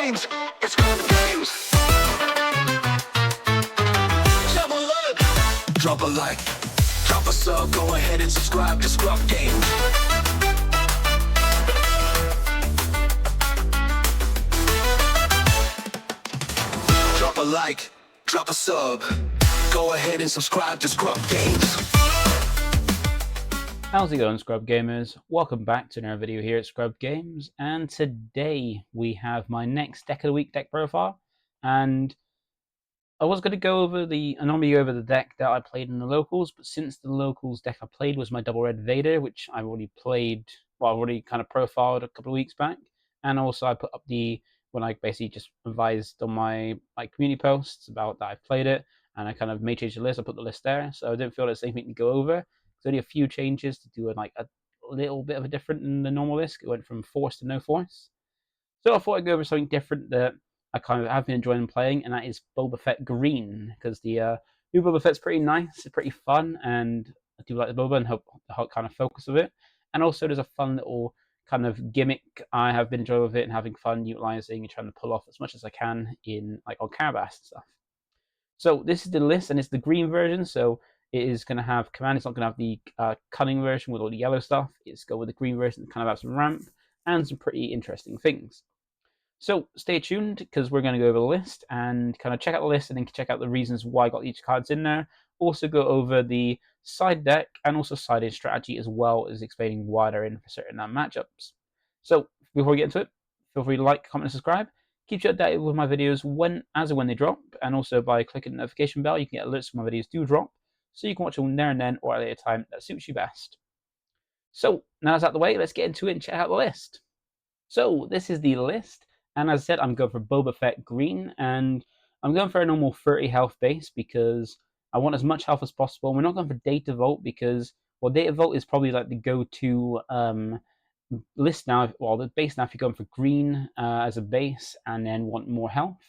games. It's ScrubGames. Double up. Drop a like, drop a sub, go ahead and subscribe to ScrubGames. Drop a like, drop a sub, go ahead and subscribe to ScrubGames. How's it going, Scrub Gamers? Welcome back to another video here at ScrubGames, and today we have my next deck of the week deck profile. And I was going to go over I normally go over the deck that I played in the locals, but since the locals deck I played was my Double Red Vader, which I already played, well, I've already kind of profiled a couple of weeks back, and also I put up when I basically just advised on my community posts about that I've played it, and I kind of made change the list. I put the list there, so I didn't feel there's anything to go over. There's only a few changes to do, a little bit of a different than the normal list. It went from force to no force. So I thought I'd go over something different that I kind of have been enjoying playing, and that is Boba Fett Green, because the new Boba Fett's pretty nice, it's pretty fun, and I do like the Boba and the whole kind of focus of it. And also there's a fun little kind of gimmick I have been enjoying with it and having fun utilizing and trying to pull off as much as I can in on Carabas and stuff. So this is the list, and it's the green version, so it is going to have command. It's not going to have the cunning version with all the yellow stuff. It's go with the green version to kind of have some ramp and some pretty interesting things. So stay tuned, because we're going to go over the list and kind of check out the list and then check out the reasons why I got each cards in there. Also go over the side deck and also side strategy, as well as explaining why they're in for certain matchups. So before we get into it, feel free to like, comment, and subscribe. Keep you updated with my videos as and when they drop, and also by clicking the notification bell, you can get alerts when my videos do drop, so you can watch them there and then or at a later time that suits you best. So now that's out of the way, let's get into it and check out the list. So this is the list, and as I said, I'm going for Boba Fett Green, and I'm going for a normal 30 health base because I want as much health as possible. We're not going for Data Vault because, well, Data Vault is probably like the go-to list now. Well, the base now, if you're going for green as a base and then want more health,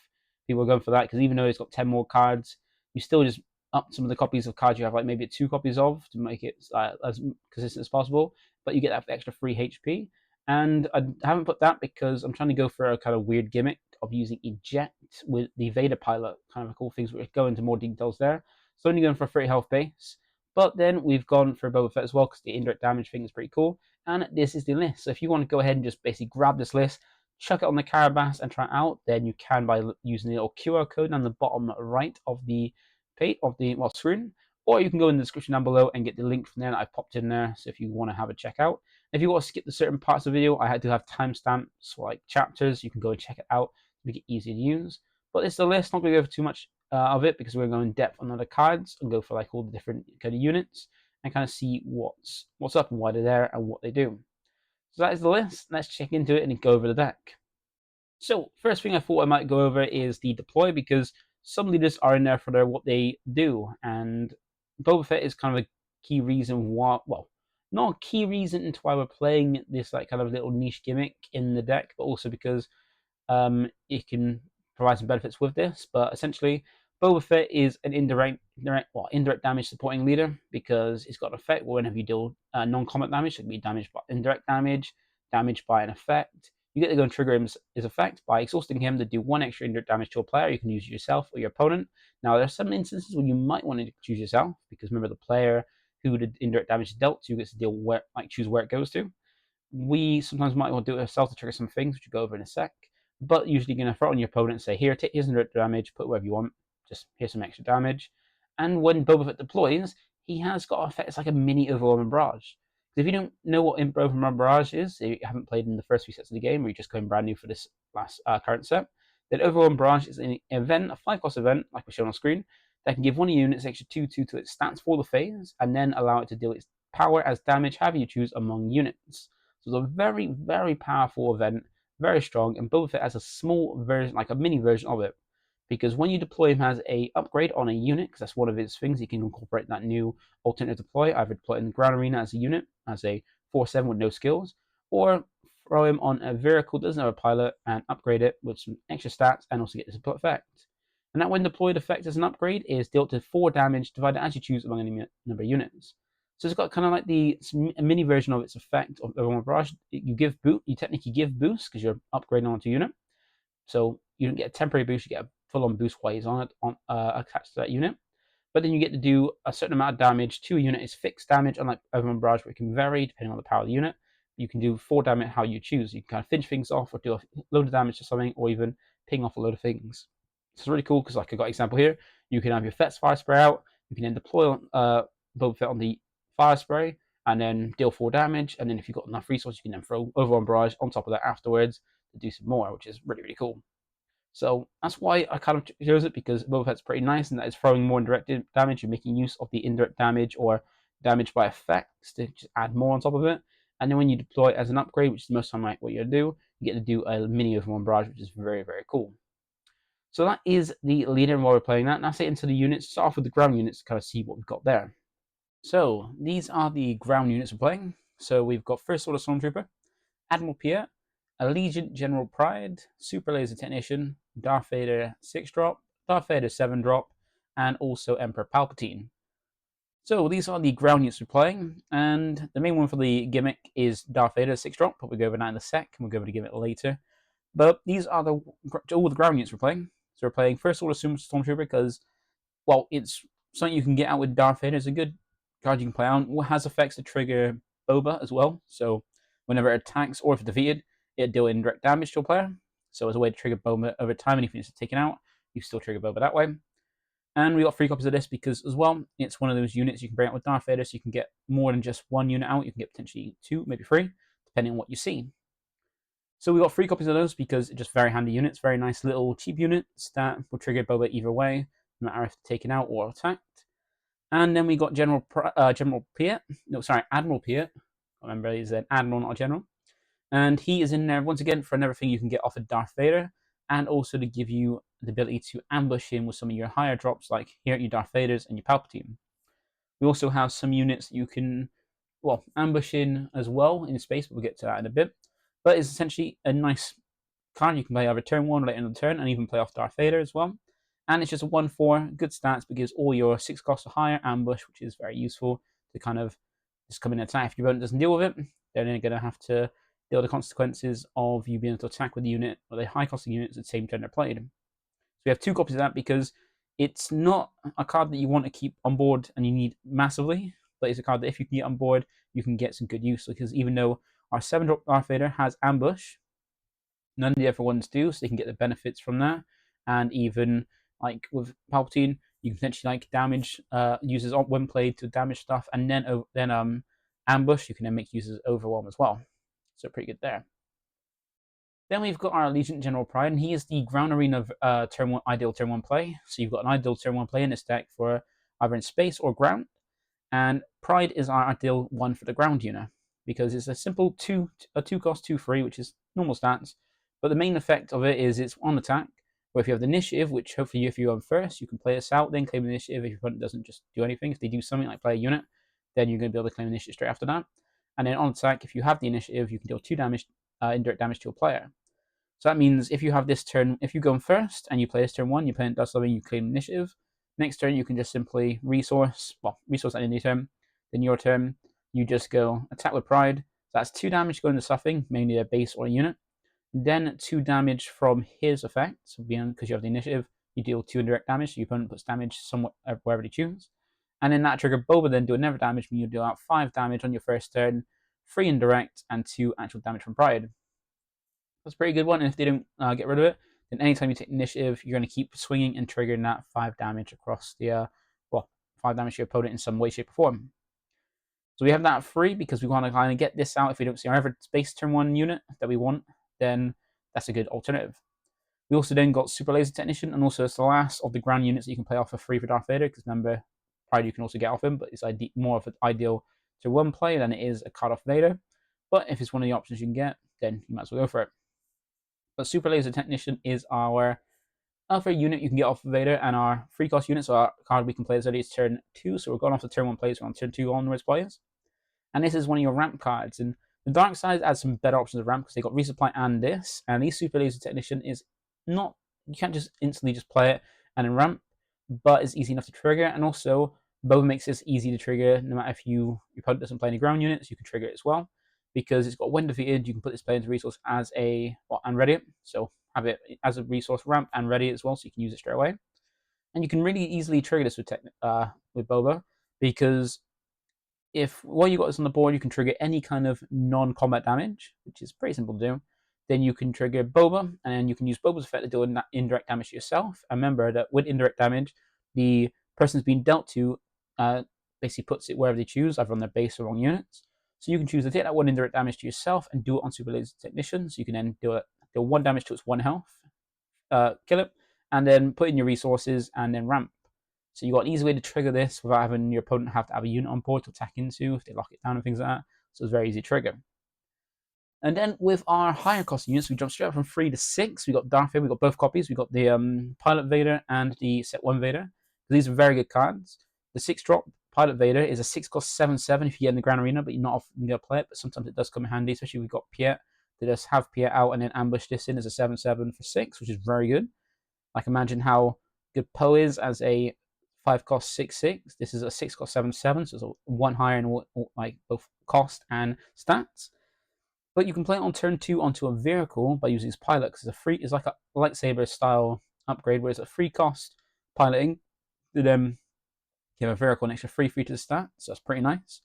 people are going for that, because even though it's got 10 more cards, you still just up some of the copies of cards you have, like maybe 2 copies of, to make it as consistent as possible, but you get that extra free HP. And I haven't put that because I'm trying to go for a kind of weird gimmick of using eject with the Vader pilot, kind of a cool things. We'll go into more details there. So only going for a 30 health base, but then we've gone for Boba Fett as well, because the indirect damage thing is pretty cool. And this is the list. So if you want to go ahead and just basically grab this list, chuck it on the Carabas and try it out, then you can by using the little QR code on the bottom right of the page of the screen, or you can go in the description down below and get the link from there that I've popped in there. So if you want to have a check out, if you want to skip the certain parts of the video, I do have timestamps like chapters. You can go and check it out to make it easy to use. But it's the list. Not going to go over too much of it, because we're going to go in depth on other cards and go for all the different kind of units and kind of see what's up and why they're there and what they do. So that is the list. Let's check into it and go over the deck. So first thing I thought I might go over is the deploy, because some leaders are in there for what they do, and Boba Fett is kind of a key reason why, well, not a key reason into why we're playing this kind of little niche gimmick in the deck, but also because it can provide some benefits with this. But essentially, Boba Fett is an indirect damage supporting leader, because it's got an effect whenever you deal non-combat damage. It can be damage by indirect damage, damage by an effect. You get to go and trigger his effect by exhausting him to do 1 extra indirect damage to a player. You can use yourself or your opponent. Now, there are some instances where you might want to choose yourself, because remember, the player who the indirect damage is dealt to gets to deal choose where it goes to. We sometimes might want to do it ourselves to trigger some things, which we'll go over in a sec. But usually you're going to throw it on your opponent and say, here, take his indirect damage, put wherever you want. Just here's some extra damage. And when Boba Fett deploys, he has got an effect. It's like a mini overwhelming barrage. If you don't know what overwhelming barrage is, if you haven't played in the first few sets of the game, or you're just going brand new for this last current set, then overwhelming barrage is an event, a 5-cost event, like we're showing on screen, that can give one of your units extra 2/2 to its stats for the phase, and then allow it to deal its power as damage, however you choose, among units. So it's a very, very powerful event, very strong, and Boba Fett has a small version, like a mini version of it. Because when you deploy him as a upgrade on a unit, because that's one of his things, he can incorporate that new alternative deploy, either deploy in the ground arena as a unit, as a 4/7 with no skills, or throw him on a vehicle that doesn't have a pilot and upgrade it with some extra stats and also get this effect. And that when deployed effect as an upgrade is dealt to 4 damage divided as you choose among any number of units. So it's got kind of like a mini version of its effect of Overwhelming Barrage. You technically give boost because you're upgrading onto a unit. So you don't get a temporary boost, you get a full-on boost while he's on it, attached to that unit. But then you get to do a certain amount of damage to a unit. It's fixed damage, unlike Overrun Barrage, where it can vary depending on the power of the unit. You can do 4 damage how you choose. You can kind of finish things off, or do a load of damage to something, or even ping off a load of things. So it's really cool because, like I got an example here, you can have your Fett's Fire Spray out, you can then deploy Boba Fett on the Fire Spray, and then deal 4 damage, and then if you've got enough resources, you can then throw Overrun Barrage on top of that afterwards to do some more, which is really, really cool. So that's why I kind of chose it, because Boba Fett's pretty nice, and that is throwing more indirect damage. You're making use of the indirect damage or damage by effects to just add more on top of it. And then when you deploy it as an upgrade, which is most time what you're do, you get to do a mini Overrun Barrage, which is very, very cool. So that is the leader while we're playing that. Now let's get into the units. Start off with the ground units to kind of see what we've got there. So these are the ground units we're playing. So we've got First Order Stormtrooper, Admiral Pierre, Allegiant General Pride, Super Laser Technician, Darth Vader 6-drop, Darth Vader 7-drop, and also Emperor Palpatine. So these are the ground units we're playing, and the main one for the Gimmick is Darth Vader 6-drop, but we'll go over that in a sec, and we'll go over the Gimmick later. But these are all the ground units we're playing. So we're playing First Order Stormtrooper because, well, it's something you can get out with Darth Vader. It's a good card you can play out. It has effects to trigger Boba as well, so whenever it attacks, or if defeated, it deal indirect damage to a player. So as a way to trigger Boba over time, and if it's taken out, you still trigger Boba that way. And we got 3 copies of this because, as well, it's one of those units you can bring out with Darth Vader, so you can get more than just 1 unit out. You can get potentially 2, maybe 3, depending on what you see. So we got 3 copies of those because it's just very handy units, very nice little cheap units that will trigger Boba either way, no matter if taken out or attacked. And then we got Admiral Piet. Remember, he's an admiral, not a general. And he is in there once again for another thing you can get off of Darth Vader, and also to give you the ability to ambush him with some of your higher drops, like here at your Darth Vaders and your Palpatine. We also have some units that you can, well, ambush in as well in space, but we'll get to that in a bit. But it's essentially a nice card you can play either turn 1 or later in the turn, and even play off Darth Vader as well. And it's just a 1/4, good stats, but gives all your 6 costs a higher ambush, which is very useful to kind of just come in and attack. If your opponent doesn't deal with it, then they're going to have to deal with the consequences of you being able to attack with the unit, or the high costing units at the same turn they're played. So we have 2 copies of that because it's not a card that you want to keep on board and you need massively, but it's a card that if you can get on board, you can get some good use. Because even though our 7-drop Darth Vader has ambush, none of the other ones do, so they can get the benefits from that. And even like with Palpatine, you can potentially like damage users when played to damage stuff, and then ambush, you can then make users overwhelm as well. So pretty good there. Then we've got our Allegiant General Pride, and he is the ground arena ideal turn 1 play. So you've got an ideal turn 1 play in this deck for either in space or ground. And Pride is our ideal one for the ground unit, because it's a simple 2 cost 2/3, which is normal stats. But the main effect of it is it's on attack, where if you have the initiative, which hopefully if you're on first, you can play this out, then claim the initiative. If your opponent doesn't just do anything, if they do something like play a unit, then you're going to be able to claim initiative straight after that. And then on attack, if you have the initiative, you can deal 2 damage, indirect damage to a player. So that means if you have this turn, if you go in first and you play this turn 1, your opponent does something, you claim initiative. Next turn, you can just simply resource at any turn. Then your turn, you just go attack with Pride. So that's 2 damage going to stuffing, mainly a base or a unit. Then 2 damage from his effect, so because you have the initiative, you deal 2 indirect damage, so your opponent puts damage somewhat wherever they choose. And then that trigger Boba then do another damage, meaning you deal out 5 damage on your first turn, 3 indirect, and 2 actual damage from Pride. That's a pretty good one, and if they don't get rid of it, then anytime you take initiative, you're going to keep swinging and triggering that 5 damage across the, 5 damage to your opponent in some way, shape, or form. So we have that free because we want to kind of get this out. If we don't see our ever space turn 1 unit that we want, then that's a good alternative. We also then got Super Laser Technician, and also it's the last of the ground units that you can play off for free for Darth Vader, because remember, Pride you can also get off him, but it's more of an ideal to 1 play than it is a card off Vader. But if it's one of the options you can get, then you might as well go for it. But Super Laser Technician is our other unit you can get off of Vader, and our free cost unit, so our card we can play as early as turn 2, so we're going off the turn 1 plays, we're on turn 2 onwards plays. And this is one of your ramp cards, and the dark side adds some better options of ramp because they got resupply and this. And these Super Laser Technician is not, you can't just instantly just play it and then ramp, but it's easy enough to trigger. And also Boba makes this easy to trigger no matter if your opponent doesn't play any ground units, you can trigger it as well, because it's got when defeated, you can put this player into resource as and ready it. So have it as a resource ramp and ready as well, so you can use it straight away. And you can really easily trigger this with Boba, because if while you got this on the board, you can trigger any kind of non-combat damage, which is pretty simple to do. Then you can trigger Boba, and you can use Boba's effect to do indirect damage to yourself. And remember that with indirect damage, the person's being dealt to basically puts it wherever they choose, either on their base or on units. So you can choose to take that one indirect damage to yourself and do it on Super Laser Technician. So you can then do 1 damage to its 1 health, kill it, and then put in your resources and then ramp. So you've got an easy way to trigger this without having your opponent have to have a unit on board to attack into if they lock it down and things like that. So it's a very easy trigger. And then with our higher cost units, we jump straight up from 3 to 6. We got Darth Vader, we got both copies. We got the Pilot Vader and the Set 1 Vader. These are very good cards. The 6 drop Pilot Vader is a 6 cost 7/7 if you get in the Grand Arena, but you're not often going to play it. But sometimes it does come in handy, especially if we've got Piet. They just have Piet out and then ambush this in as a 7/7 for 6, which is very good. Like, imagine how good Poe is as a 5 cost 6/6. This is a 6 cost 7/7, so it's a 1 higher in like both cost and stats. But you can play it on turn 2 onto a vehicle by using his pilot, because it's like a lightsaber style upgrade where it's a 3 cost piloting. Then you have a vehicle an extra 3 to the stat, so that's pretty nice.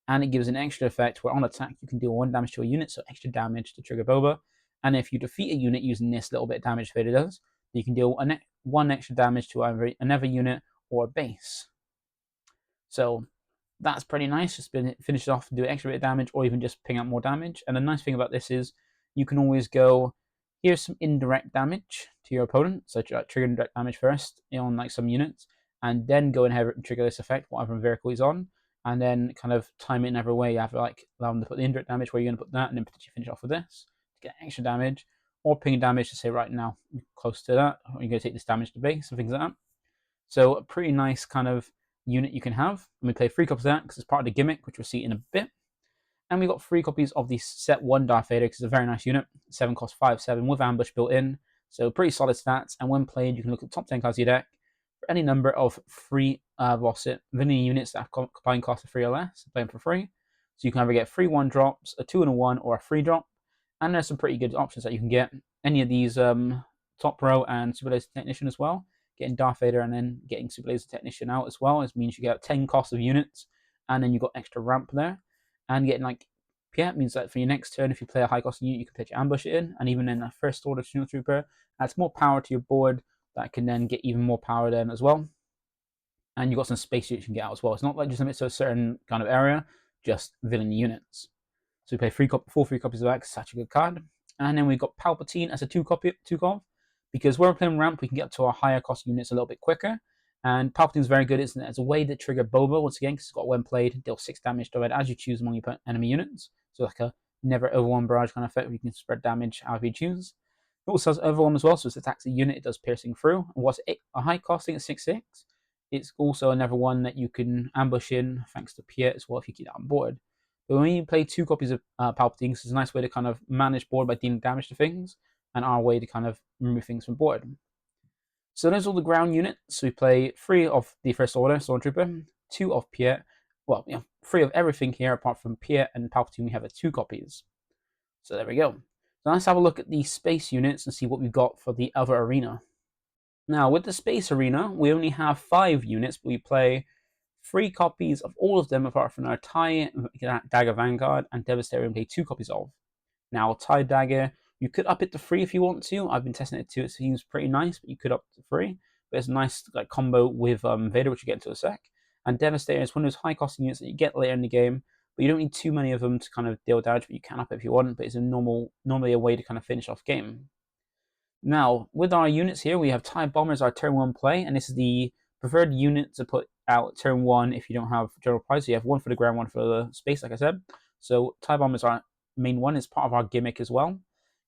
And it gives an extra effect where on attack you can deal 1 damage to a unit, so extra damage to trigger Boba. And if you defeat a unit using this little bit of damage Vader does, you can deal 1 extra damage to either another unit or a base. So that's pretty nice. Just finish it off and do an extra bit of damage, or even just ping out more damage. And the nice thing about this is you can always go, here's some indirect damage to your opponent, so trigger indirect damage first on like some units, and then go ahead and trigger this effect, whatever vehicle he's on, and then kind of time it in every way. You have to like allow him to put the indirect damage where you're going to put that, and then potentially finish off with this to get extra damage, or ping damage to say right now you're close to that, or you're going to take this damage to base and things like that. So a pretty nice kind of unit you can have. And we play 3 copies of that because it's part of the gimmick, which we'll see in a bit. And we got 3 copies of the Set 1 Darth Vader, because it's a very nice unit. 7 cost 5/7 with ambush built in. So pretty solid stats. And when played, you can look at the top 10 cards of your deck for any number of free Villainy units that have combined cost of 3 or less. Play them for free. So you can either get 3 1-drops, a 2 and a 1, or a 3-drop. And there's some pretty good options that you can get. Any of these top row and Super Laser Technician as well. Getting Darth Vader and then getting Super Laser Technician out as well. It means you get 10 cost of units, and then you got extra ramp there. And getting like Piet means that for your next turn, if you play a high cost unit, you can pitch ambush it in, and even in a first order Snowtrooper, adds more power to your board that can then get even more power then as well. And you've got some space you can get out as well. It's not like just limits to a certain kind of area, just Villainy units. So we play 3 copies of that, it's such a good card. And then we've got Palpatine as a 2 cop, because when we're playing ramp, we can get up to our higher cost units a little bit quicker. And Palpatine's very good, isn't it? As a way to trigger Boba, once again, because it's got when played, deal 6 damage to it as you choose among your enemy units. So like a never overwhelm barrage kind of effect where you can spread damage however you choose. It also has overwhelm as well, so it attacks a unit, it does piercing through. And what's a high costing at 6/6? It's also another one that you can ambush in, thanks to Piet as well, if you keep that on board. But when you play 2 copies of Palpatine, it's a nice way to kind of manage board by dealing damage to things, and our way to kind of remove things from board. So those are all the ground units. So we play 3 of the First Order Stormtrooper, 2 of Piet. Well, 3 of everything here apart from Piet and Palpatine. We have 2 copies. So there we go. So let's have a look at the space units and see what we've got for the other arena. Now with the space arena, we only have 5 units, but we play 3 copies of all of them apart from our TIE Dagger Vanguard and Devastator, and play 2 copies of. Now TIE Dagger, you could up it to 3 if you want to. I've been testing it too. It seems pretty nice, but you could up to 3. But it's a nice like combo with Vader, which you get into a sec. And Devastator is one of those high cost units that you get later in the game, but you don't need too many of them to kind of deal damage, but you can up it if you want. But it's normally a way to kind of finish off game. Now, with our units here, we have TIE Bomber as our turn 1 play, and this is the preferred unit to put out turn 1 if you don't have general prize. So you have 1 for the ground, 1 for the space, like I said. So TIE Bomber is our main one, is part of our gimmick as well.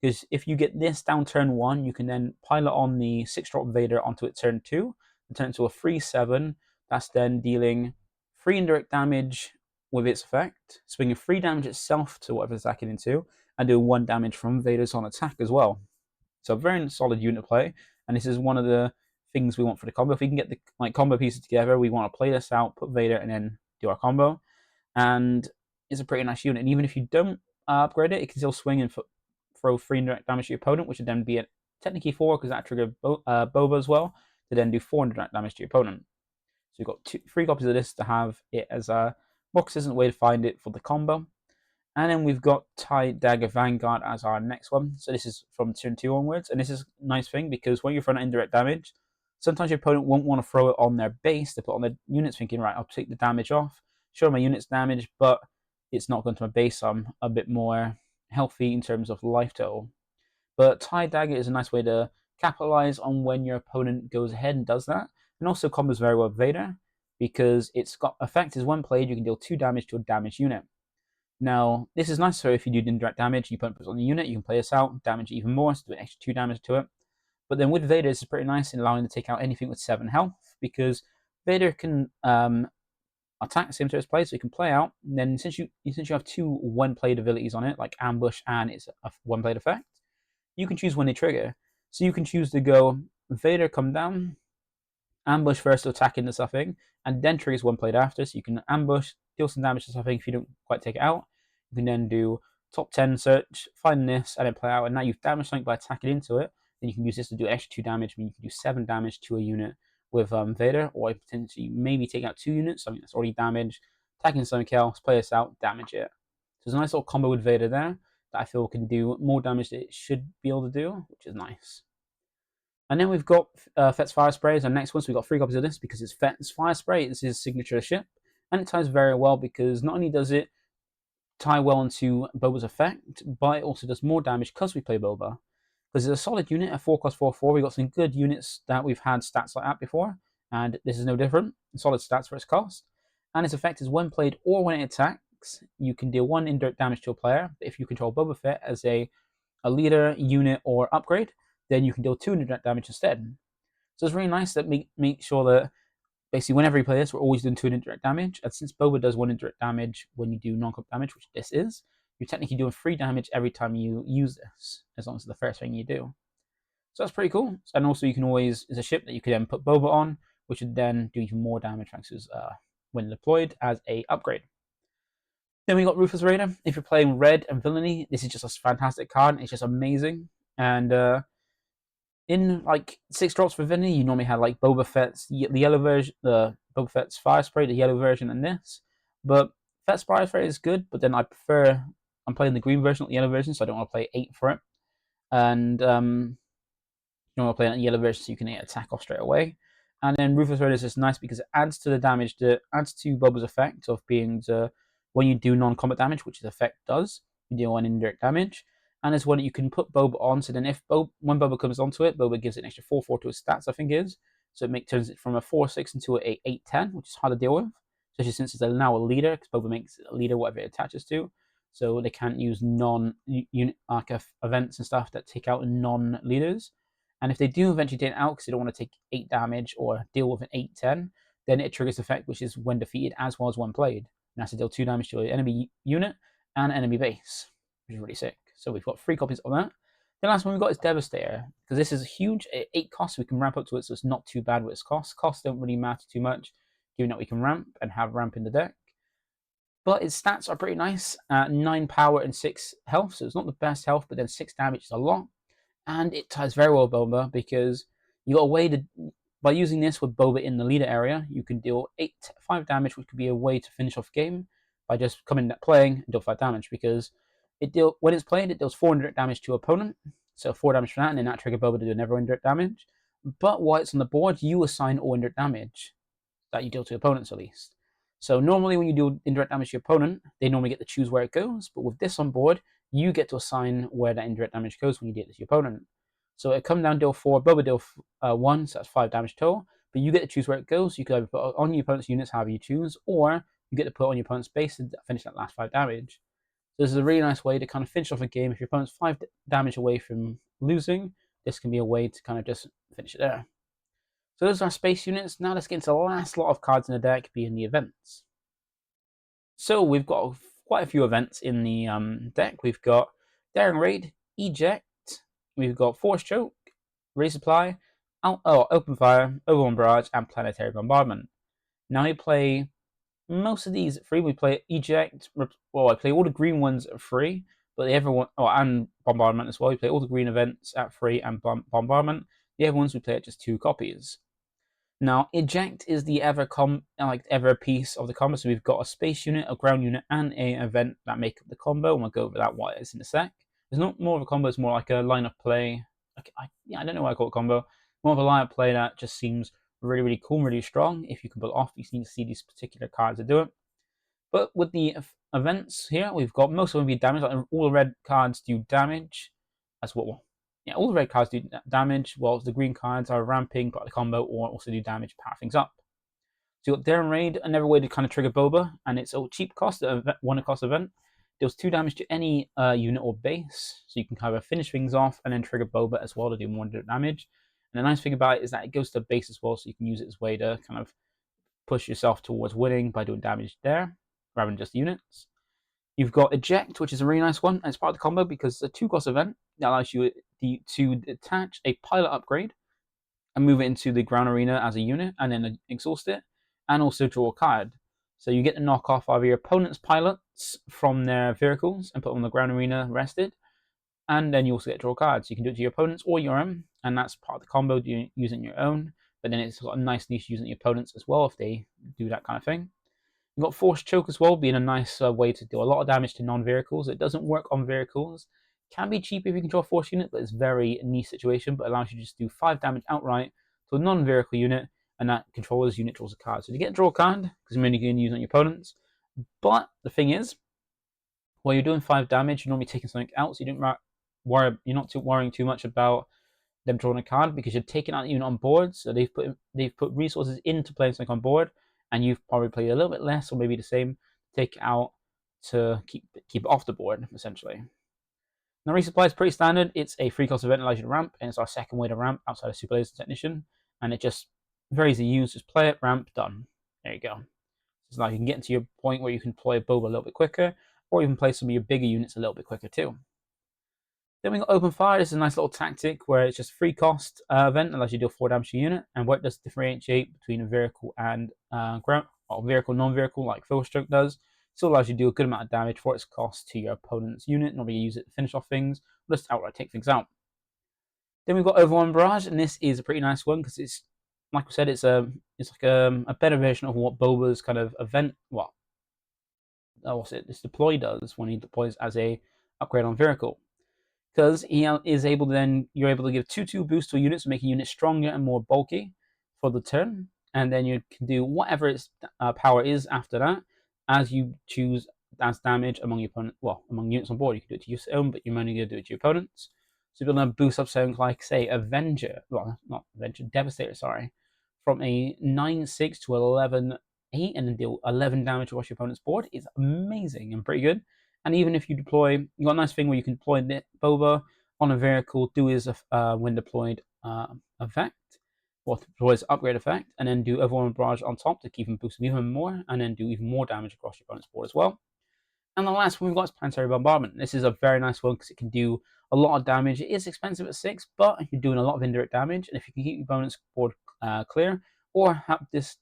Because if you get this down turn 1, you can then pilot on the 6-drop Vader onto it turn 2, and turn it to a 3/7. That's then dealing 3 indirect damage with its effect, swinging 3 damage itself to whatever it's attacking into, and doing 1 damage from Vader's on attack as well. So a very solid unit play, and this is one of the things we want for the combo. If we can get the combo pieces together, we want to play this out, put Vader, and then do our combo. And it's a pretty nice unit. And even if you don't upgrade it, it can still swing and throw 3 indirect damage to your opponent, which would then be technically 4 because that triggered Boba as well, to then do 400 direct damage to your opponent. So you've got 3 copies of this to have it as a more consistent way to find it for the combo. And then we've got Tide Dagger Vanguard as our next one. So this is from turn 2 onwards. And this is a nice thing because when you're throwing indirect damage, sometimes your opponent won't want to throw it on their base. They put on their units thinking, right, I'll take the damage off, show my units damage, but it's not going to my base. So I'm a bit more healthy in terms of life total. But Tide Dagger is a nice way to capitalize on when your opponent goes ahead and does that. And also combos very well with Vader because it's got effect is when played, you can deal 2 damage to a damaged unit. Now, this is nice, so if you do indirect damage, you put it on the unit, you can play this out, damage it even more, so do an extra 2 damage to it. But then with Vader, it's pretty nice in allowing to take out anything with 7 health, because Vader can attack the same turret's play, so you can play out, and then since you have 2 when-played abilities on it, like Ambush and it's a when-played effect, you can choose when they trigger. So you can choose to go Vader come down, ambush first to attack into something, and then triggers when played after, so you can ambush, deal some damage to something if you don't quite take it out. You can then do top 10 search, find this, and then play out, and now you've damaged something by attacking into it, then you can use this to do extra 2 damage, I mean you can do 7 damage to a unit with Vader, or potentially maybe take out 2 units, something that's already damaged, attacking something else, play this out, damage it. So there's a nice little combo with Vader there, that I feel can do more damage than it should be able to do, which is nice. And then we've got Fett's Fire Spray as our next one, so we've got 3 copies of this because it's Fett's Fire Spray, it's his signature ship, and it ties very well because not only does it tie well into Boba's effect, but it also does more damage because we play Boba. Because it's a solid unit, a 4+4/4, we've got some good units that we've had stats like that before, and this is no different, solid stats for its cost. And its effect is when played or when it attacks, you can deal 1 indirect damage to a player. If you control Boba Fett as a leader, unit, or upgrade, then you can deal 2 indirect damage instead. So it's really nice that make sure that basically whenever you play this, we're always doing 2 indirect damage. And since Boba does 1 indirect damage when you do non-comp damage, which this is, you're technically doing 3 damage every time you use this, as long as it's the first thing you do. So that's pretty cool. And also you can always, it's a ship that you can then put Boba on, which would then do even more damage thanks to when deployed as a upgrade. Then we got Ruthless Raider. If you're playing Red and Villainy, this is just a fantastic card. It's just amazing. And in like 6 drops for Villainy, you normally have like Boba Fett's the yellow version, the Boba Fett's Fire Spray, the yellow version, and this. But Fett's Fire Spray is good, but then I'm playing the green version, not the yellow version, so I don't want to play 8 for it. And you don't want to play the yellow version, so you can attack off straight away. And then Ruthless Raider is just nice because it adds to the damage, adds to Boba's effect of being when you do non-combat damage, which the effect does, you deal 1 indirect damage. And it's one that you can put Boba on, so then when Boba comes onto it, Boba gives it an extra 4/4 to its stats, I think it is. So it turns it from a 4/6 into a 8/10, which is hard to deal with, especially since it's now a leader, because Boba makes it a leader whatever it attaches to. So they can't use non-unit arc events and stuff that take out non-leaders. And if they do eventually take it out because they don't want to take 8 damage or deal with an 8/10, then it triggers effect, which is when defeated as well as when played. And that's to deal 2 damage to an enemy unit and enemy base, which is really sick. So we've got 3 copies of that. The last one we've got is Devastator, because this is a huge 8 costs. We can ramp up to it, so it's not too bad with its costs. Costs don't really matter too much, given that we can ramp and have ramp in the deck. But its stats are pretty nice, 9 power and 6 health, so it's not the best health, but then 6 damage is a lot. And it ties very well with Boba, because you got a way to, by using this with Boba in the leader area, you can deal 5 damage, which could be a way to finish off the game by just coming and playing and deal 5 damage, because when it's played, it deals 4 indirect damage to opponent, so 4 damage for that, and then that trigger Boba to do another indirect damage. But while it's on the board, you assign all indirect damage that you deal to opponents at least. So normally when you do indirect damage to your opponent, they normally get to choose where it goes, but with this on board, you get to assign where that indirect damage goes when you deal it to your opponent. So it come down deal 4, Boba deal 1, so that's 5 damage total, but you get to choose where it goes. You can either put it on your opponent's units however you choose, or you get to put it on your opponent's base to finish that last 5 damage. So this is a really nice way to kind of finish off a game. If your opponent's 5 damage away from losing, this can be a way to kind of just finish it there. So those are our space units. Now let's get into the last lot of cards in the deck, being the events. So we've got quite a few events in the deck. We've got Daring Raid, Eject, we've got Force Choke, Resupply, Open Fire, Overwhelming Barrage, and Planetary Bombardment. Now we play most of these at 3. We play Eject, well, I play all the green ones at 3, but the other one, and Bombardment as well. We play all the green events at 3 and Bombardment. The other ones we play at just 2 copies. Now, Eject is the ever piece of the combo. So we've got a space unit, a ground unit, and an event that make up the combo. And we'll go over that what it is in a sec. It's not more of a combo; it's more like a line of play. I don't know why I call it combo. More of a line of play that just seems really, really cool, really strong. If you can pull it off, you need to see these particular cards to do it. But with the events here, we've got most of them be damage. Like all the red cards do damage. That's what. Yeah, all the red cards do damage, while the green cards are ramping, part of the combo, or also do damage, power things up. So you got Daring Raid, another way to kind of trigger Boba, and it's a cheap cost, one cost event. Deals 2 damage to any unit or base, so you can kind of finish things off and then trigger Boba as well to do more damage. And the nice thing about it is that it goes to base as well, so you can use it as a way to kind of push yourself towards winning by doing damage there, rather than just units. You've got Eject, which is a really nice one, and it's part of the combo because it's a 2-cost event that allows you to attach a pilot upgrade and move it into the ground arena as a unit, and then exhaust it, and also draw a card. So you get to knock off either your opponent's pilots from their vehicles and put them on the ground arena rested, and then you also get to draw cards. So you can do it to your opponents or your own, and that's part of the combo using your own, but then it's got a nice niche using your opponents as well if they do that kind of thing. You've got Force Choke as well, being a nice way to do a lot of damage to non-vehicles. It doesn't work on vehicles. Can be cheap if you control a Force unit, but it's very niche situation, but allows you to just do 5 damage outright to a non-vehicle unit, and that controller's unit draws a card. So you get to draw a card, because you're only going to use on your opponents. But the thing is, while you're doing 5 damage, you're normally taking something out, so you're not worrying too much about them drawing a card, because you're taking out the unit on board, so they've put resources into playing something on board, and you've probably played a little bit less or maybe the same, take it out to keep it off the board, essentially. Now, resupply is pretty standard. It's a 3-cost event that allows you to ramp, and it's our second way to ramp outside of Super Laser Technician, and it just very easy to use. Just play it, ramp, done. There you go. So now you can get into your point where you can deploy Boba a little bit quicker, or even play some of your bigger units a little bit quicker too. Then we got Open Fire. This is a nice little tactic where it's just a 3-cost event that allows you to deal 4 damage to a unit, and what it does differentiate between a vehicle and ground, or vehicle, non-vehicle, like Force Choke does. Still allows you to do a good amount of damage for its cost to your opponent's unit. Normally you use it to finish off things, or just outright take things out. Then we've got Overwhelming Barrage, and this is a pretty nice one because it's, like I said, it's like a better version of what Boba's kind of event, this deploy does when he deploys as a upgrade on vehicle. Because he is able to you're able to give 2/2 boost to a unit, so make a unit stronger and more bulky for the turn, and then you can do whatever its power is after that, as you choose as damage among your opponent. Well, among units on board, you can do it to your own, but you're only going to do it to your opponents. So you're going to boost up something like, say, Devastator, sorry, from a 9/6 to 11/8, and then deal 11 damage across your opponent's board. Is amazing and pretty good. And even if you deploy, you got a nice thing where you can deploy Boba on a vehicle, do his when deployed effect, or deploy his upgrade effect, and then do Overwhelming Barrage on top to keep him boosting even more, and then do even more damage across your opponent's board as well. And the last one we've got is Planetary Bombardment. This is a very nice one because it can do a lot of damage. It is expensive at 6, but you're doing a lot of indirect damage, and if you can keep your opponent's board clear, or have this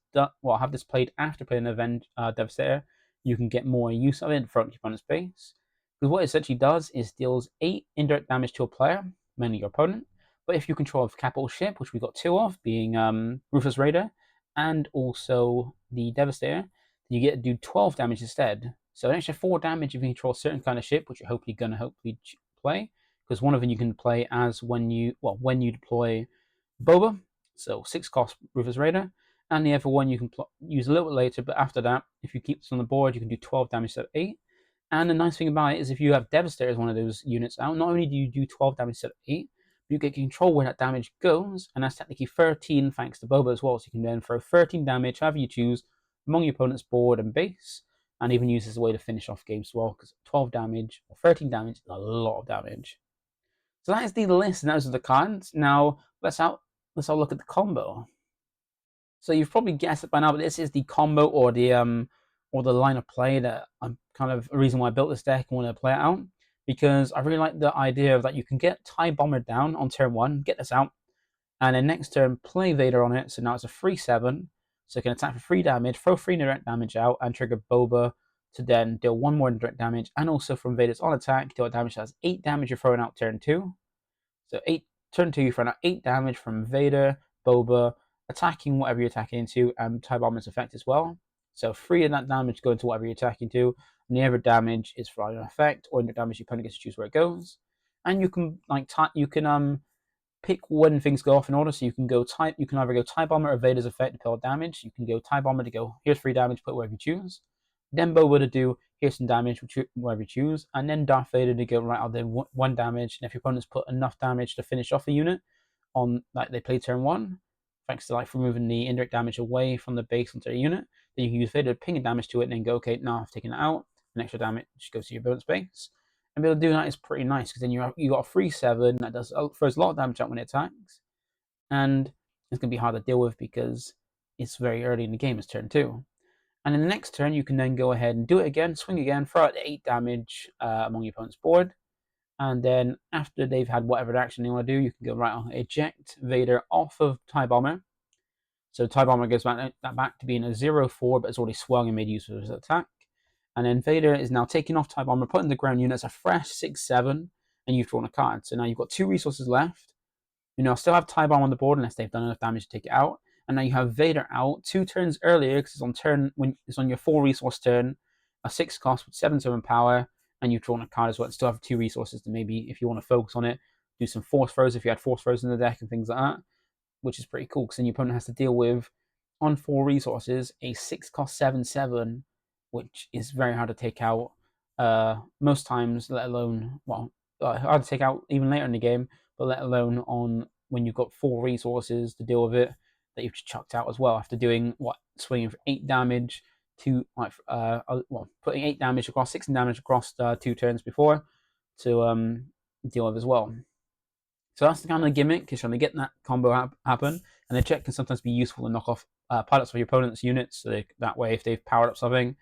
played after playing an event Devastator, you can get more use of it in front of your opponent's base. Because what it essentially does is deals 8 indirect damage to a player, mainly your opponent. But if you control a capital ship, which we got 2 of, being Ruthless Raider and also the Devastator, you get to do 12 damage instead. So an extra 4 damage if you control a certain kind of ship, which you're hopefully going to play. Because one of them you can play as when you deploy Boba, so 6-cost Ruthless Raider. And the other one you can use a little bit later, but after that, if you keep this on the board, you can do 12 damage instead of 8. And the nice thing about it is if you have Devastator as one of those units out, not only do you do 12 damage instead of 8, but you get control where that damage goes, and that's technically 13 thanks to Boba as well. So you can then throw 13 damage, however you choose, among your opponent's board and base, and even use this as a way to finish off games as well, because 12 damage or 13 damage is a lot of damage. So that is the list, and those are the cards. Now let's have a look at the combo. So you've probably guessed it by now, but this is the combo or the line of play that I'm kind of a reason why I built this deck and wanted to play it out, because I really like the idea of that you can get TIE Bomber down on turn 1, get this out, and then next turn play Vader on it. So now it's a 3/7, so it can attack for 3 damage, throw 3 direct damage out, and trigger Boba to then deal 1 more indirect damage, and also from Vader's on attack, deal damage that has 8 damage you're throwing out turn 2. So turn 2, you're throwing out 8 damage from Vader, Boba, attacking whatever you're attacking into, and TIE Bomber's effect as well. So 3 of that damage go into whatever you're attacking to, and the other damage is for either effect or indirect damage. Your opponent gets to choose where it goes. And you can pick when things go off in order. So you can either go TIE Bomber or Vader's effect to deal damage. You can go TIE Bomber to go, here's 3 damage, put wherever you choose. Then Boba to do, here's some damage, wherever you choose. And then Darth Vader to go, right, I'll do 1 damage. And if your opponent's put enough damage to finish off a unit on, like, they play turn 1, thanks to like removing the indirect damage away from the base onto a unit, then you can use Vader to ping a damage to it and then go, okay, now I've taken it out. An extra damage goes to your opponent's base. And being able to do that is pretty nice, because then you got a 3/7 that throws a lot of damage out when it attacks, and it's going to be hard to deal with because it's very early in the game. It's turn 2, and in the next turn you can then go ahead and do it again, swing again, throw out the 8 damage among your opponent's board, and then after they've had whatever action they want to do, you can go, right, I'll eject Vader off of TIE Bomber. So TIE Bomber goes back to being a 0/4, but it's already swung and made use of his attack. And then Vader is now taking off TIE Bomber, putting the ground unit as a fresh 6/7, and you've drawn a card. So now you've got 2 resources left. You now still have TIE Bomber on the board unless they've done enough damage to take it out. And now you have Vader out 2 turns earlier, because it's on your 4 resource turn, a 6 cost with 7/7 power, and you've drawn a card as well. And still have 2 resources to maybe, if you want to focus on it, do some force throws if you had force throws in the deck and things like that, which is pretty cool, because then your opponent has to deal with, on 4 resources, a 6 cost 7/7, which is very hard to take out most times, let alone, hard to take out even later in the game, but let alone on when you've got 4 resources to deal with it that you've just chucked out as well, after doing, swinging for 8 damage to, putting 8 damage across, 6 damage across 2 turns before to deal with as well. So that's the kind of gimmick, is trying to get that combo happen, and the check can sometimes be useful to knock off pilots of your opponent's units, so that way if they've powered up something,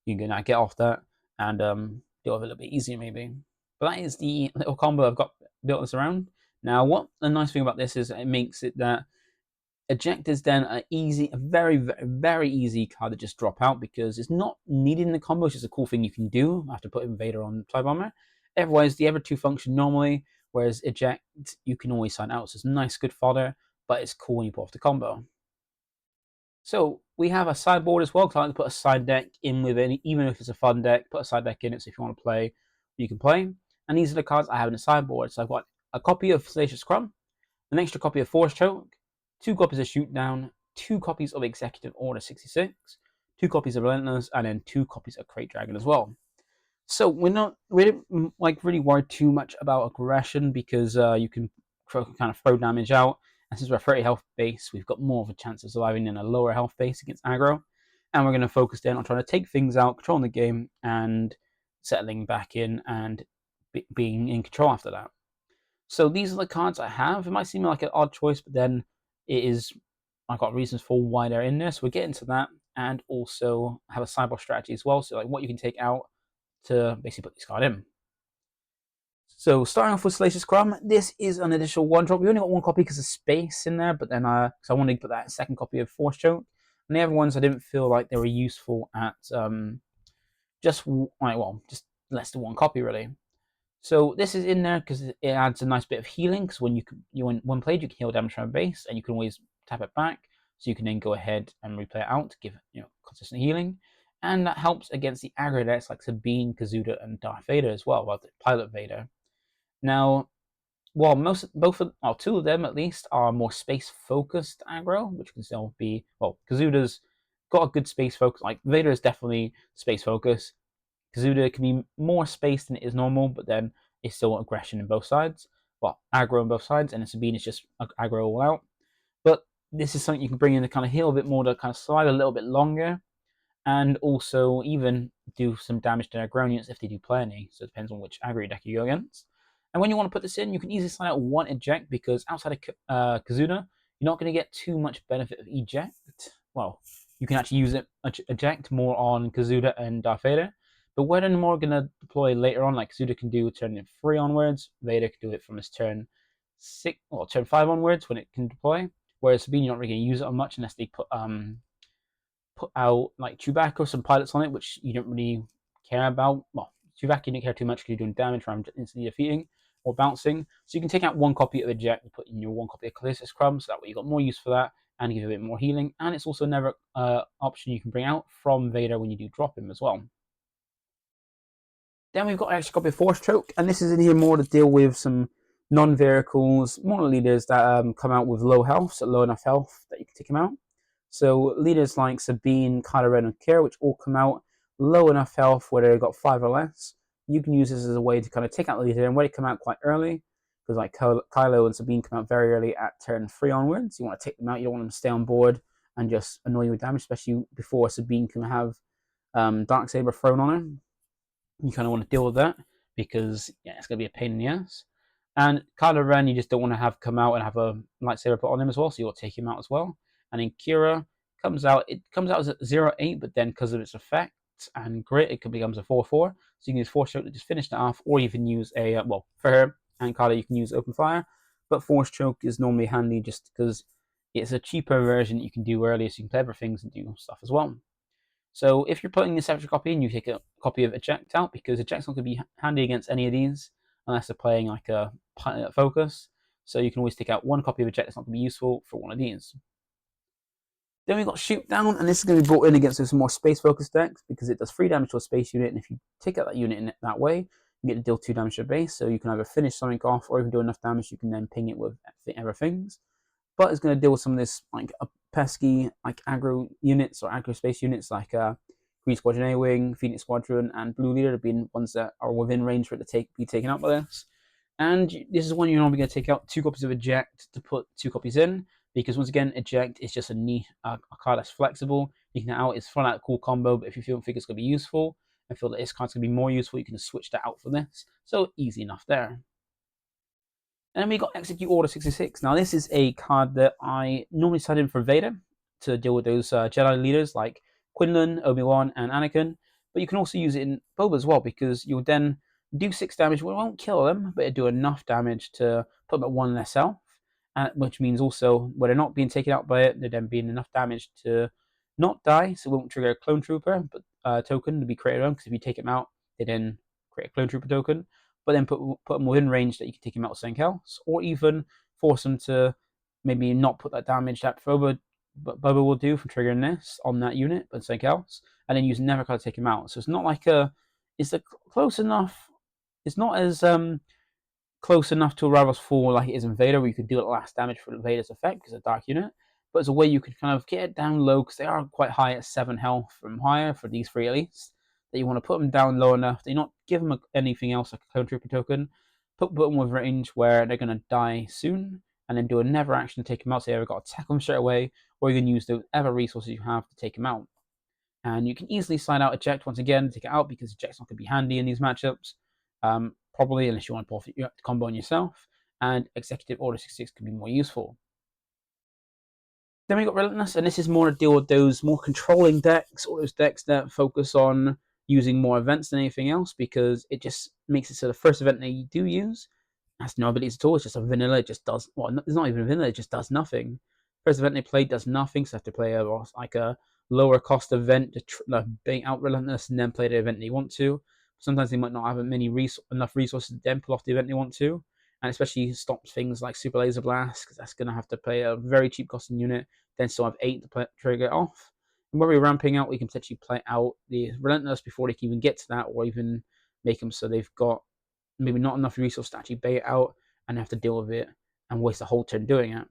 you can get off that and deal with it a little bit easier maybe. But that is the little combo I've got built this around. Now, what the nice thing about this is, it makes it that eject is then a very, very, very easy card to just drop out, because it's not needed in the combo. It's just a cool thing you can do after putting Vader on TIE Bomber. Otherwise, the other 2 function normally, whereas eject, you can always sign out. So it's nice, good fodder, but it's cool when you put off the combo. So we have a sideboard as well, because I like to put a side deck in with it, even if it's a fun deck, put a side deck in it, so if you want to play, you can play. And these are the cards I have in the sideboard. So I've got a copy of Salacious Crumb, an extra copy of Force Choke, 2 copies of Shoot Down, 2 copies of Executive Order 66, 2 copies of Relentless, and then 2 copies of Crate Dragon as well. So we don't really worry too much about aggression, because you can kind of throw damage out. And since we're 30 health base, we've got more of a chance of surviving in a lower health base against aggro. And we're going to focus then on trying to take things out, controlling the game, and settling back in and being in control after that. So these are the cards I have. It might seem like an odd choice, but then I've got reasons for why they're in there. So we'll get into that, and also have a sideboard strategy as well. So like what you can take out to basically put this card in. So starting off with Salacious Crumb, this is an additional 1-drop. We only got 1 copy because of space in there, but then because I wanted to put that 2nd copy of Force Choke, and the other ones I didn't feel like they were useful at just less than 1 copy really. So this is in there because it adds a nice bit of healing. Because when played, you can heal damage from a base, and you can always tap it back, so you can then go ahead and replay it out to give consistent healing, and that helps against the aggro decks like Sabine, Kazuda, and Darth Vader as well, the Pilot Vader. Now, while 2 of them at least are more space-focused aggro, which can still be, Kazuda's got a good space focus. Like Vader is definitely space focus. Kazuda can be more space than it is normal, but then it's still aggression in both sides. Well, aggro on both sides, and Sabine is just aggro all out. But this is something you can bring in to kind of heal a bit more, to kind of survive a little bit longer, and also even do some damage to their ground units if they do play any. So it depends on which aggro deck you go against. And when you want to put this in, you can easily sign out 1 eject, because outside of Kazuda, you're not going to get too much benefit of eject. Well, you can actually use it eject more on Kazuda and Darth Vader, but where they're more going to deploy later on, like Kazuda can do turn 3 onwards, Vader can do it from his turn 5 onwards when it can deploy. Whereas Sabine, you're not really going to use it on much unless they put out like Chewbacca or some pilots on it, which you don't really care about. Well, Chewbacca you don't care too much because you're doing damage from instantly defeating or bouncing. So you can take out one copy of Eject and put in your one copy of Callisto Scrub, so that way you got more use for that and give a bit more healing. And it's also another option you can bring out from Vader when you do drop him as well. Then we've got an extra copy of Force Choke, and this is in here more to deal with some non-vehicles, more leaders that come out with low health, so low enough health that you can take them out. So leaders like Sabine, Kylo Ren, and Kira, which all come out low enough health where they've got 5 or less. You can use this as a way to kind of take out the leader, and when they come out quite early, because like Kylo and Sabine come out very early at turn 3 onwards, you want to take them out, you don't want them to stay on board and just annoy you with damage, especially before Sabine can have Darksaber thrown on her. You kind of want to deal with that because it's going to be a pain in the ass. And Kylo Ren, you just don't want to have come out and have a lightsaber put on him as well, so you'll take him out as well. And in Kira, it comes out as a 0-8, but then because of its effect and grit, it becomes a 4-4. So you can use Force Choke to just finish that off, or you can use a, well, for her and Kylo, you can use Open Fire. But Force Choke is normally handy just because it's a cheaper version that you can do earlier, so you can play other things and do stuff as well. So if you're putting this extra copy in, you take a copy of Eject out, because Eject's not going to be handy against any of these unless they're playing like a focus. So you can always take out one copy of Eject that's not going to be useful for one of these. Then we've got Shoot Down, and this is going to be brought in against some more space-focused decks because it does 3 damage to a space unit, and if you take out that unit in that way, you get to deal 2 damage to a base, so you can either finish something off or even do enough damage you can then ping it with other things. But it's going to deal with some of this like pesky like aggro units or aggro space units like Green Squadron A-Wing, Phoenix Squadron, and Blue Leader, being ones that are within range for it to be taken out by this. And this is one you're normally going to take out 2 copies of Eject to put 2 copies in, because once again, Eject is just a card that's flexible. You can out, it's fun out, cool combo, but if you don't think it's going to be useful and feel that this card's going to be more useful, you can just switch that out for this. So easy enough there. And then we got Execute Order 66. Now this is a card that I normally side in for Vader to deal with those Jedi leaders like Quinlan, Obi-Wan, and Anakin. But you can also use it in Boba as well, because you'll then do 6 damage. Well, it won't kill them, but it'll do enough damage to put them at 1 less health. Which means also, when they're not being taken out by it, they're then being enough damage to not die, so it won't trigger a Clone Trooper token to be created on, because if you take them out, they then create a Clone Trooper token, but then put them within range that you can take them out with something else, or even force them to maybe not put that damage that Boba will do from triggering this on that unit, but something else, and then use another card to take him out. So it's not like it's close enough, it's not as close enough to a Rivals 4 like it is in Vader, where you could do last damage for Vader's effect because it's a dark unit, but it's a way you could kind of get it down low, because they are quite high at 7 health from higher for these 3 at least, that you want to put them down low enough that you not give them anything else like a Clone Trooper token, put them with range where they're going to die soon, and then do a never action to take them out, so you either got to attack them straight away, or you can use the other resources you have to take them out. And you can easily slide out Eject once again, take it out, because Eject's not going to be handy in these matchups. Probably, unless you want to pull the combo on yourself, and Executive Order 66 could be more useful. Then we got Relentless, and this is more to deal with those more controlling decks, or those decks that focus on using more events than anything else, because it just makes it so the first event that you do use has no abilities at all. It's just a vanilla. It just does, well, it's not even a vanilla. It just does nothing. First event they play does nothing, so they have to play a lower cost event to bait out Relentless, and then play the event they want to. Sometimes they might not have enough resources to then pull off the event they want to, and especially stops things like Super Laser Blast, because that's going to have to play a very cheap costing unit, then still have 8 to trigger it off. And when we're ramping out, we can potentially play out the Relentless before they can even get to that, or even make them so they've got maybe not enough resources to actually bait it out and have to deal with it and waste a whole turn doing it.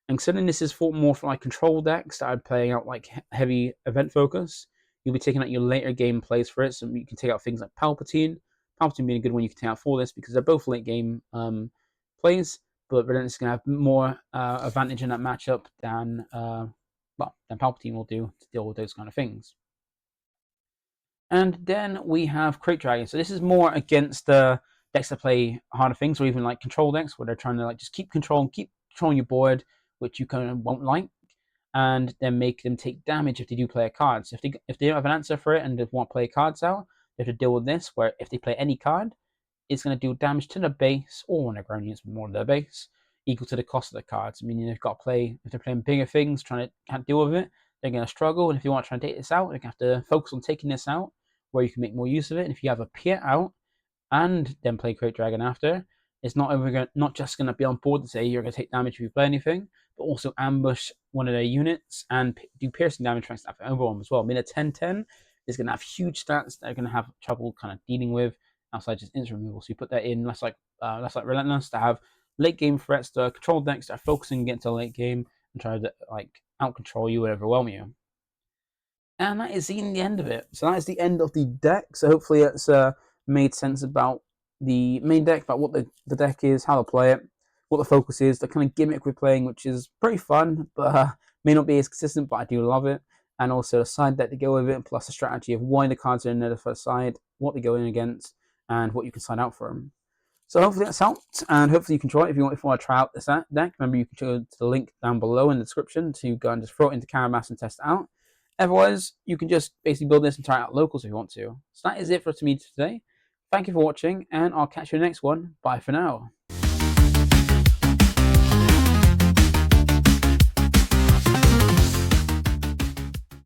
And considering this is more for like control decks that are playing out like heavy event focus, you'll be taking out your later game plays for it. So you can take out things like Palpatine being a good one you can take out for this, because they're both late game plays, but Relentless is going to have more advantage in that matchup than Palpatine will do to deal with those kind of things. And then we have Crate Dragon. So this is more against the decks that play harder things, or even like control decks where they're trying to like just keep controlling your board, which you kind of won't like, and then make them take damage if they do play a card. So if they don't have an answer for it and they want to play cards out, they have to deal with this, where if they play any card, it's going to do damage to the base, or when they're ground units more to their base, equal to the cost of the cards. Meaning they've got to play, if they're playing bigger things, trying to can't deal with it, they're going to struggle. And if you want to try and take this out, they're going to have to focus on taking this out, where you can make more use of it. And if you have a Piet out and then play Great Dragon after, it's not just going to be on board to say you're going to take damage if you play anything, but also ambush one of their units and do piercing damage thanks to that overwhelm as well. I mean, a 10-10 is going to have huge stats that are going to have trouble kind of dealing with outside just instant removal. So you put that in less like Relentless to have late game threats to control decks that are focusing to get into the late game and try to like out control you and overwhelm you. And that is the end of it. So that is the end of the deck. So hopefully it's made sense about the main deck, about what the deck is, how to play it, what the focus is, the kind of gimmick we're playing, which is pretty fun, but may not be as consistent, but I do love it. And also a side deck to go with it, plus a strategy of why the cards are in there the first side, what they go in against, and what you can sign out for them. So hopefully that's helped, and hopefully you can try it if you want to try out this deck. Remember, you can go to the link down below in the description to go and just throw it into Canvas and test it out. Otherwise, you can just basically build this and try it out locals if you want to. So that is it for me today. Thank you for watching, and I'll catch you in the next one. Bye for now.